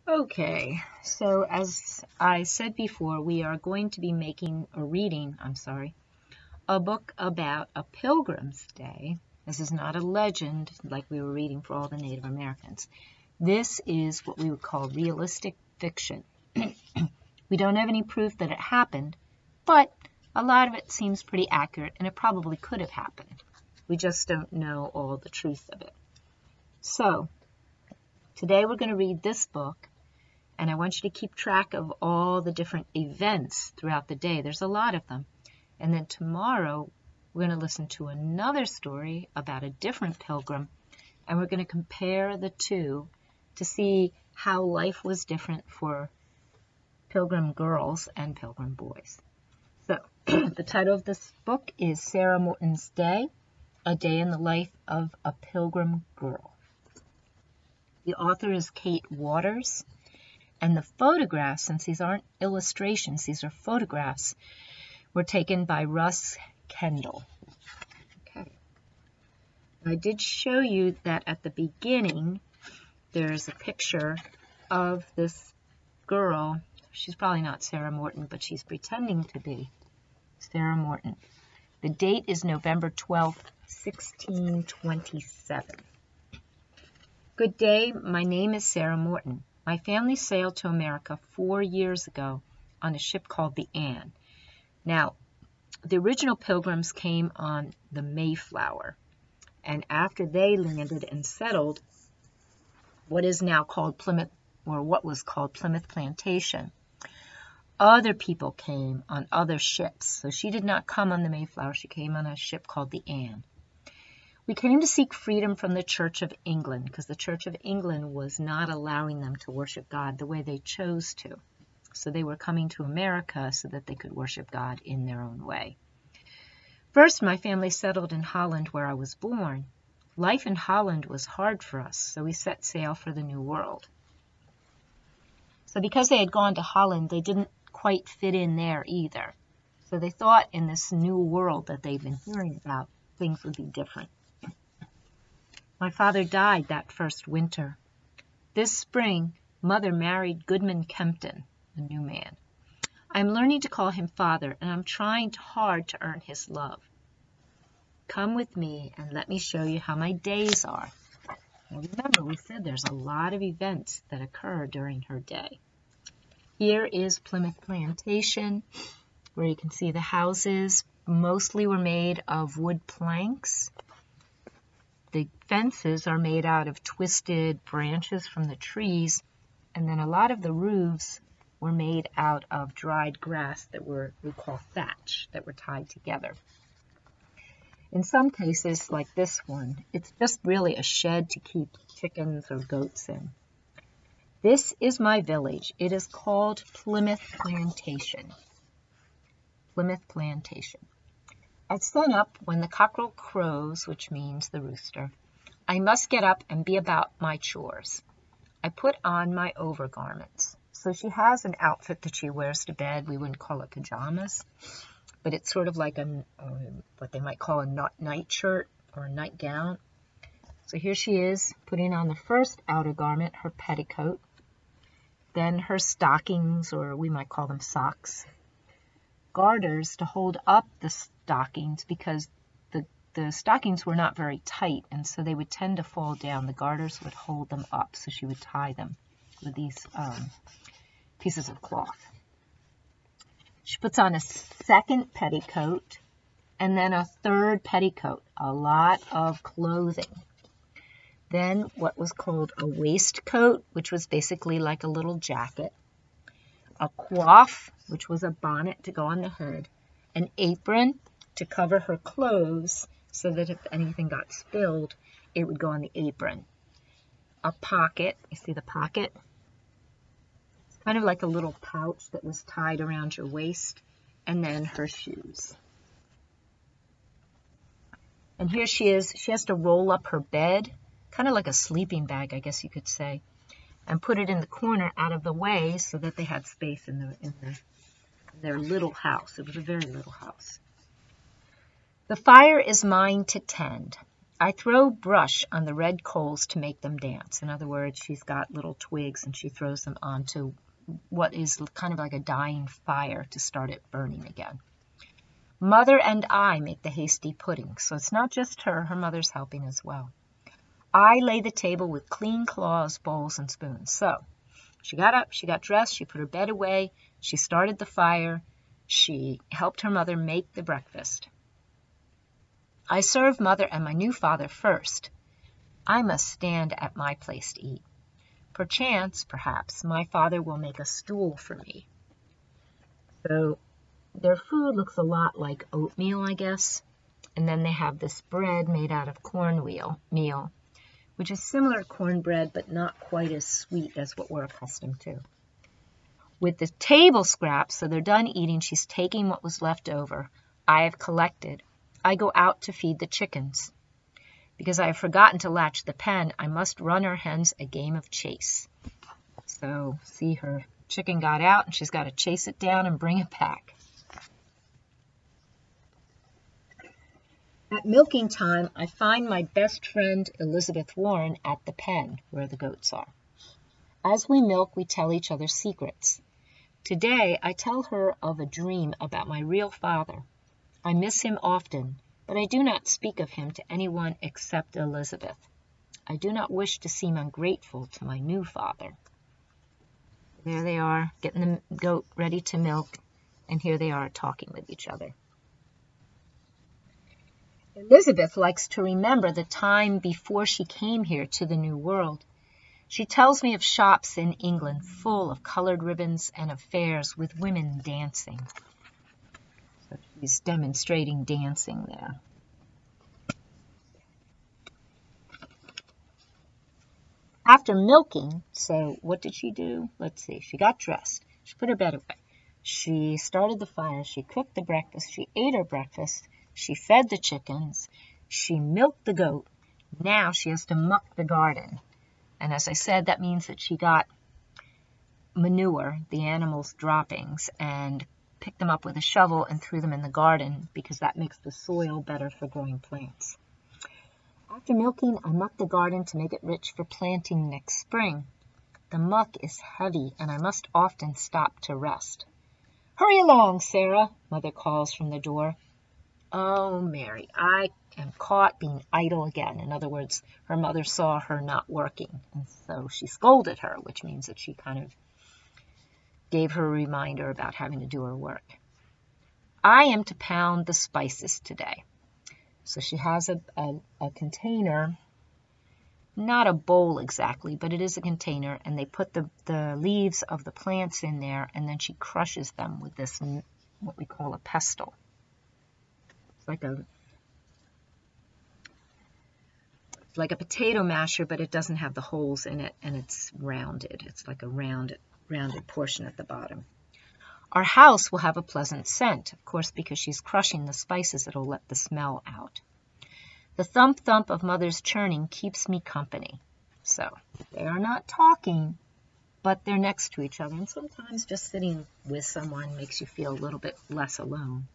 Okay, so as I said before, we are going to be reading a book about a Pilgrim's Day. This is not a legend like we were reading for all the Native Americans. This is what we would call realistic fiction. We don't have any proof that it happened, but a lot of it seems pretty accurate, and it probably could have happened. We just don't know all the truth of it. So, today we're going to read this book, and I want you to keep track of all the different events throughout the day. There's a lot of them. And then tomorrow, we're going to listen to another story about a different pilgrim, and we're going to compare the two to see how life was different for pilgrim girls and pilgrim boys. So, the title of this book is Sarah Morton's Day, A Day in the Life of a Pilgrim Girl. The author is Kate Waters. And the photographs, since these aren't illustrations, these are photographs, were taken by Russ Kendall. Okay. I did show you that at the beginning, there's a picture of this girl. She's probably not Sarah Morton, but she's pretending to be Sarah Morton. The date is November 12th, 1627. Good day, my name is Sarah Morton. My family sailed to America 4 years ago on a ship called the Anne. Now, the original pilgrims came on the Mayflower, and after they landed and settled what is now called Plymouth, or what was called Plymouth Plantation, other people came on other ships. So she did not come on the Mayflower, she came on a ship called the Anne. We came to seek freedom from the Church of England because the Church of England was not allowing them to worship God the way they chose to. So they were coming to America so that they could worship God in their own way. First, my family settled in Holland where I was born. Life in Holland was hard for us, so we set sail for the New World. So because they had gone to Holland, they didn't quite fit in there either. So they thought in this new world that they'd been hearing about, things would be different. My father died that first winter. This spring, Mother married Goodman Kempton, a new man. I'm learning to call him father, and I'm trying hard to earn his love. Come with me and let me show you how my days are. Now remember, we said there's a lot of events that occur during her day. Here is Plymouth Plantation, where you can see the houses. Mostly were made of wood planks. The fences are made out of twisted branches from the trees, and then a lot of the roofs were made out of dried grass that we call thatch, that were tied together. In some cases, like this one, it's just really a shed to keep chickens or goats in. This is my village. It is called Plymouth Plantation. Plymouth Plantation. At sunup, when the cockerel crows, which means the rooster, I must get up and be about my chores. I put on my overgarments. So she has an outfit that she wears to bed. We wouldn't call it pajamas, but it's sort of like what they might call a nightshirt or a nightgown. So here she is putting on the first outer garment, her petticoat, then her stockings, or we might call them socks, garters to hold up the stockings because the stockings were not very tight, and so they would tend to fall down. The garters would hold them up, so she would tie them with these pieces of cloth. She puts on a second petticoat and then a third petticoat, a lot of clothing. Then what was called a waistcoat, which was basically like a little jacket, a coif, which was a bonnet to go on the head, an apron to cover her clothes so that if anything got spilled, it would go on the apron. A pocket, you see the pocket? It's kind of like a little pouch that was tied around your waist, and then her shoes. And here she is. She has to roll up her bed, kind of like a sleeping bag, I guess you could say, and put it in the corner out of the way so that they had space in their little house. It was a very little house. The fire is mine to tend. I throw brush on the red coals to make them dance. In other words, she's got little twigs and she throws them onto what is kind of like a dying fire to start it burning again. Mother and I make the hasty pudding, so it's not just her. Her mother's helping as well. I lay the table with clean cloths, bowls, and spoons. So she got up, she got dressed, she put her bed away, she started the fire, she helped her mother make the breakfast. I serve Mother and my new father first. I must stand at my place to eat. Perchance, perhaps, my father will make a stool for me. So their food looks a lot like oatmeal, I guess. And then they have this bread made out of cornmeal, which is similar to cornbread, but not quite as sweet as what we're accustomed to. With the table scraps, so they're done eating, she's taking what was left over. I have collected. I go out to feed the chickens. Because I have forgotten to latch the pen, I must run her hens a game of chase. So, see, her chicken got out, and she's got to chase it down and bring it back. At milking time, I find my best friend Elizabeth Warren at the pen where the goats are. As we milk, we tell each other secrets. Today, I tell her of a dream about my real father. I miss him often, but I do not speak of him to anyone except Elizabeth. I do not wish to seem ungrateful to my new father. There they are, getting the goat ready to milk, and here they are talking with each other. Elizabeth likes to remember the time before she came here to the New World. She tells me of shops in England full of colored ribbons and of fairs with women dancing. So she's demonstrating dancing there. After milking, so what did she do? Let's see. She got dressed. She put her bed away. She started the fire. She cooked the breakfast. She ate her breakfast. She fed the chickens. She milked the goat. Now she has to muck the garden. And as I said, that means that she got manure, the animals' droppings, and picked them up with a shovel and threw them in the garden because that makes the soil better for growing plants. After milking, I muck the garden to make it rich for planting next spring. The muck is heavy, and I must often stop to rest. Hurry along, Sarah, Mother calls from the door. Oh, Mary, I am caught being idle again. In other words, her mother saw her not working, and so she scolded her, which means that she kind of gave her a reminder about having to do her work. I am to pound the spices today. So she has a container, not a bowl exactly, but it is a container, and they put the leaves of the plants in there, and then she crushes them with this, what we call a pestle. It's like a potato masher, but it doesn't have the holes in it, and it's rounded. It's like a rounded portion at the bottom. Our house will have a pleasant scent, of course, because she's crushing the spices. It'll let the smell out. The thump-thump of Mother's churning keeps me company. So they are not talking, but they're next to each other. And sometimes just sitting with someone makes you feel a little bit less alone.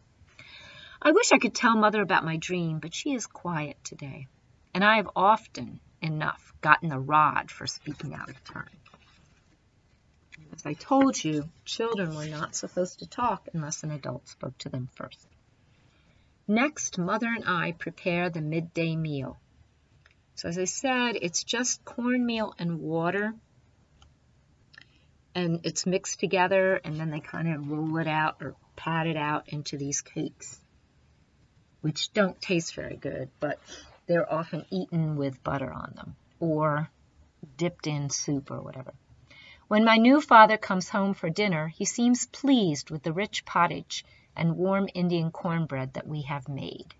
I wish I could tell Mother about my dream, but she is quiet today. And I have often enough gotten the rod for speaking out of turn. As I told you, children were not supposed to talk unless an adult spoke to them first. Next, Mother and I prepare the midday meal. So as I said, it's just cornmeal and water, and it's mixed together, and then they kind of roll it out or pat it out into these cakes, which don't taste very good, but they're often eaten with butter on them or dipped in soup or whatever. When my new father comes home for dinner, he seems pleased with the rich pottage and warm Indian cornbread that we have made.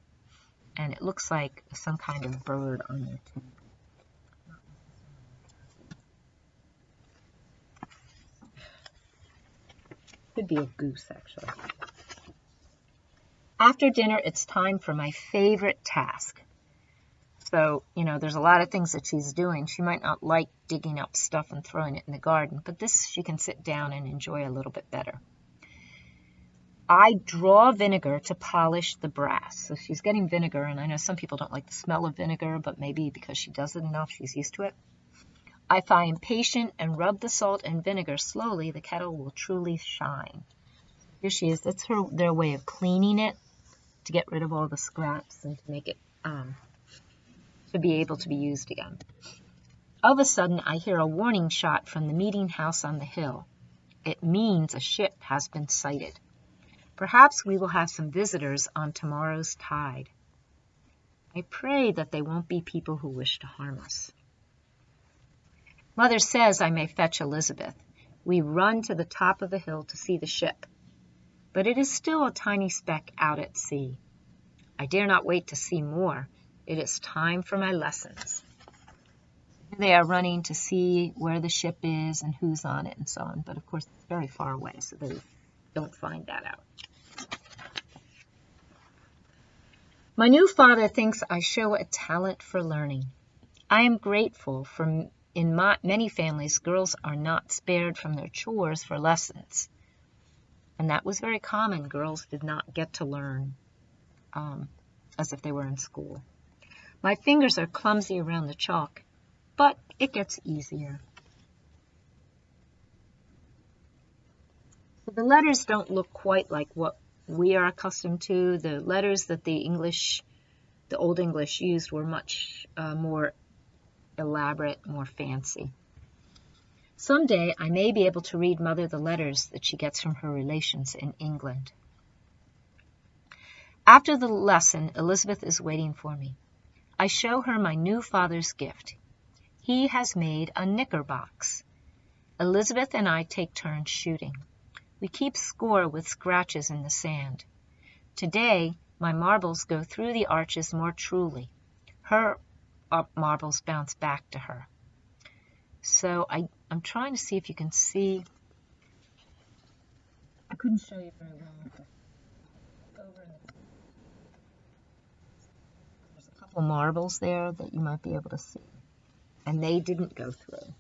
And it looks like some kind of bird on their table. Could be a goose, actually. After dinner, it's time for my favorite task. So, there's a lot of things that she's doing. She might not like digging up stuff and throwing it in the garden, but this she can sit down and enjoy a little bit better. I draw vinegar to polish the brass. So she's getting vinegar, and I know some people don't like the smell of vinegar, but maybe because she does it enough, she's used to it. If I am patient and rub the salt and vinegar slowly, the kettle will truly shine. Here she is. That's their way of cleaning it to get rid of all the scraps and to make it to be able to be used again. All of a sudden, I hear a warning shot from the meeting house on the hill. It means a ship has been sighted. Perhaps we will have some visitors on tomorrow's tide. I pray that they won't be people who wish to harm us. Mother says I may fetch Elizabeth. We run to the top of the hill to see the ship, but it is still a tiny speck out at sea. I dare not wait to see more. It is time for my lessons. They are running to see where the ship is and who's on it and so on, but of course it's very far away, so they don't find that out. My new father thinks I show a talent for learning. I am grateful for in many families, girls are not spared from their chores for lessons. And that was very common. Girls did not get to learn as if they were in school. My fingers are clumsy around the chalk, but it gets easier. So the letters don't look quite like what we are accustomed to. The letters that the Old English used were much more elaborate, more fancy. Someday I may be able to read Mother the letters that she gets from her relations in England. After the lesson, Elizabeth is waiting for me. I show her my new father's gift. He has made a knicker box. Elizabeth and I take turns shooting. We keep score with scratches in the sand. Today, my marbles go through the arches more truly. Her marbles bounce back to her. So I'm trying to see if you can see. I couldn't show you very well. There's a couple marbles there that you might be able to see. And they didn't go through.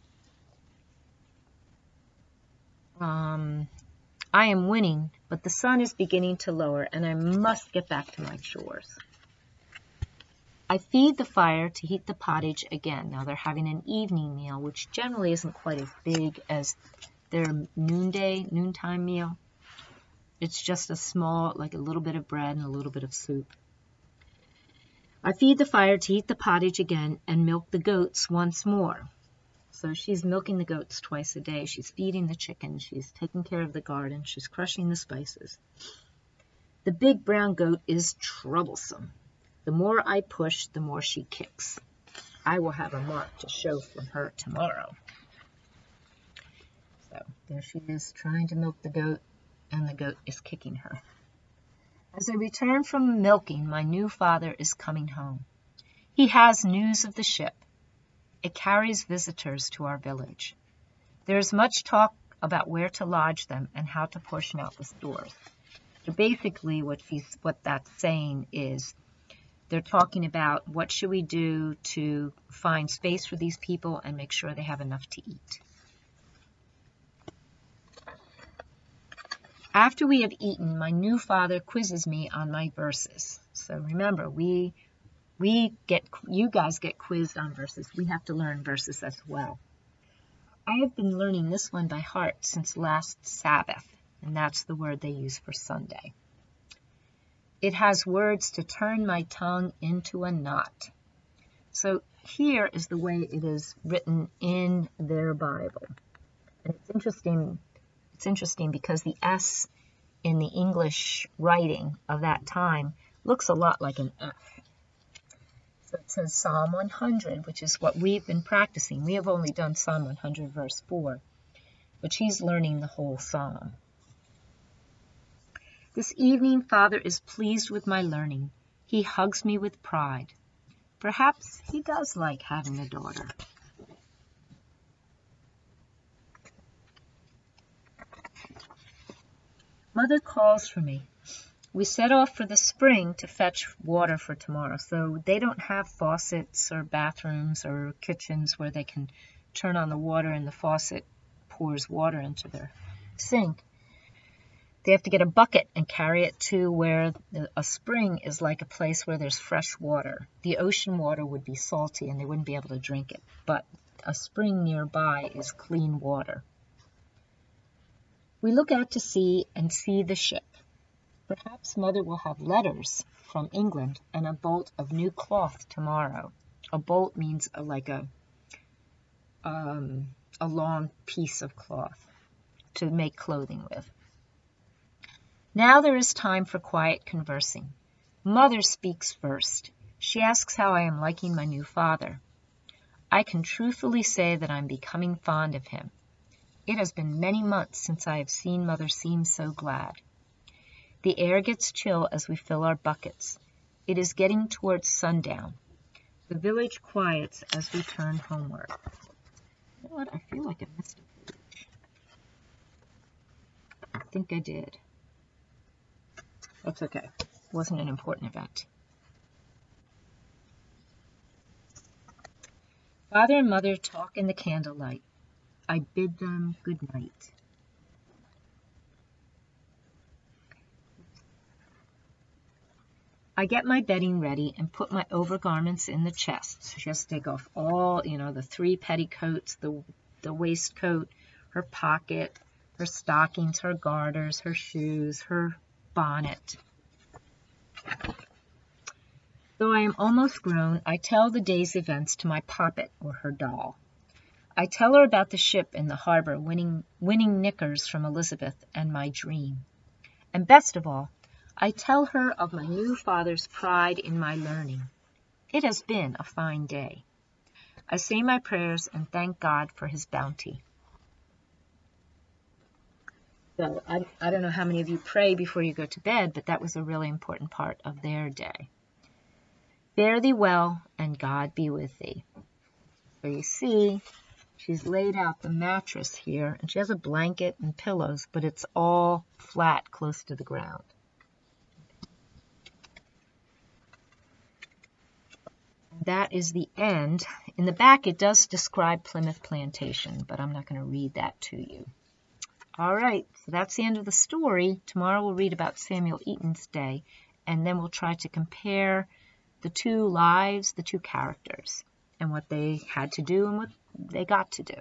I am winning, but the sun is beginning to lower, and I must get back to my chores. I feed the fire to heat the pottage again. Now they're having an evening meal, which generally isn't quite as big as their noontime meal. It's just a small, like a little bit of bread and a little bit of soup. I feed the fire to heat the pottage again and milk the goats once more. So she's milking the goats twice a day. She's feeding the chickens. She's taking care of the garden. She's crushing the spices. The big brown goat is troublesome. The more I push, the more she kicks. I will have a mark to show from her tomorrow. So there she is trying to milk the goat, and the goat is kicking her. As I return from milking, my new father is coming home. He has news of the ship. It carries visitors to our village. There is much talk about where to lodge them and how to portion out the stores. So basically what that's saying is they're talking about what should we do to find space for these people and make sure they have enough to eat. After we have eaten, my new father quizzes me on my verses. So remember, you guys get quizzed on verses. We have to learn verses as well. I have been learning this one by heart since last Sabbath, and that's the word they use for Sunday. It has words to turn my tongue into a knot. So here is the way it is written in their Bible. And it's interesting because the S in the English writing of that time looks a lot like an F. So it says Psalm 100, which is what we've been practicing. We have only done Psalm 100, verse 4, but she's learning the whole psalm. This evening, Father is pleased with my learning. He hugs me with pride. Perhaps he does like having a daughter. Mother calls for me. We set off for the spring to fetch water for tomorrow. So they don't have faucets or bathrooms or kitchens where they can turn on the water and the faucet pours water into their sink. They have to get a bucket and carry it to where a spring is like a place where there's fresh water. The ocean water would be salty and they wouldn't be able to drink it, but a spring nearby is clean water. We look out to sea and see the ship. Perhaps Mother will have letters from England and a bolt of new cloth tomorrow. A bolt means like a long piece of cloth to make clothing with. Now there is time for quiet conversing. Mother speaks first. She asks how I am liking my new father. I can truthfully say that I'm becoming fond of him. It has been many months since I have seen Mother seem so glad. The air gets chill as we fill our buckets. It is getting towards sundown. The village quiets as we turn homeward. You know what? I feel like I missed a page. I think I did. That's okay. It wasn't an important event. Father and Mother talk in the candlelight. I bid them good night. I get my bedding ready and put my overgarments in the chest. So she has to take off all, the 3 petticoats, the waistcoat, her pocket, her stockings, her garters, her shoes, her bonnet. Though I am almost grown, I tell the day's events to my poppet or her doll. I tell her about the ship in the harbor winning knickers from Elizabeth and my dream. And best of all, I tell her of my new father's pride in my learning. It has been a fine day. I say my prayers and thank God for his bounty. So I don't know how many of you pray before you go to bed, but that was a really important part of their day. Fare thee well, and God be with thee. So you see, she's laid out the mattress here, and she has a blanket and pillows, but it's all flat close to the ground. That is the end. In the back, it does describe Plymouth Plantation, but I'm not going to read that to you. All right, so that's the end of the story. Tomorrow we'll read about Samuel Eaton's day, and then we'll try to compare the 2 lives, the 2 characters, and what they had to do and what they got to do.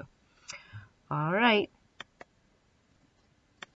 All right.